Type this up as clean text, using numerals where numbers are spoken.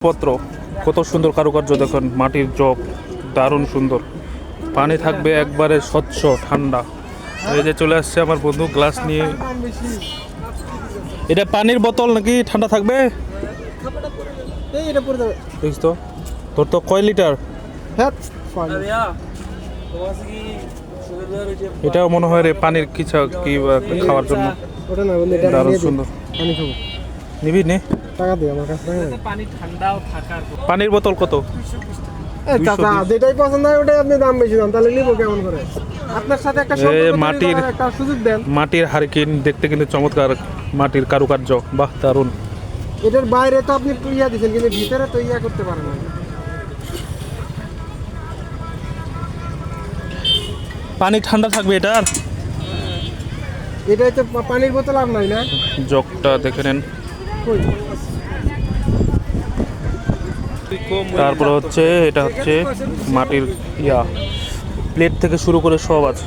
পত্র কত সুন্দর কারুকার্য দেখুন, মাটির জগ দারুণ সুন্দর। পানি থাকবে একবারে স্বচ্ছ ঠান্ডা। এই যে চলে আসছে আমার বন্ধু গ্লাস নিয়ে। এটা পানির বোতল নাকি ঠান্ডা থাকবে? দেখিস তো, তোর তো কয় লিটার? এটাও মনে হয় রে পানির কিছু কি খাওয়ার জন্য। দারুণ সুন্দর। নিবি নে? পানির বোতল কত? যেটাই পছন্দ হয় ওটাই আপনি দাম বেশি দাম, তাহলে নিবো কেমন করে? আপনার সাথে একটা সুযোগ দেন। মাটির হারিকেন দেখতে কিন্তু চমৎকার, মাটির কারুকার্য, বাহ দারুণ। এটার বাইরে তো আপনি ইয়া দিচ্ছেন, কিন্তু ভিতরে তো ইয়া করতে পারেন না। পানি ঠান্ডা থাকবে এটার? এটাই তো পানির বোতল আর নাই না? জগটা দেখে নেন। তারপরে হচ্ছে এটা হচ্ছে মাটির ইয়া, প্লেট থেকে শুরু করে সব আছে।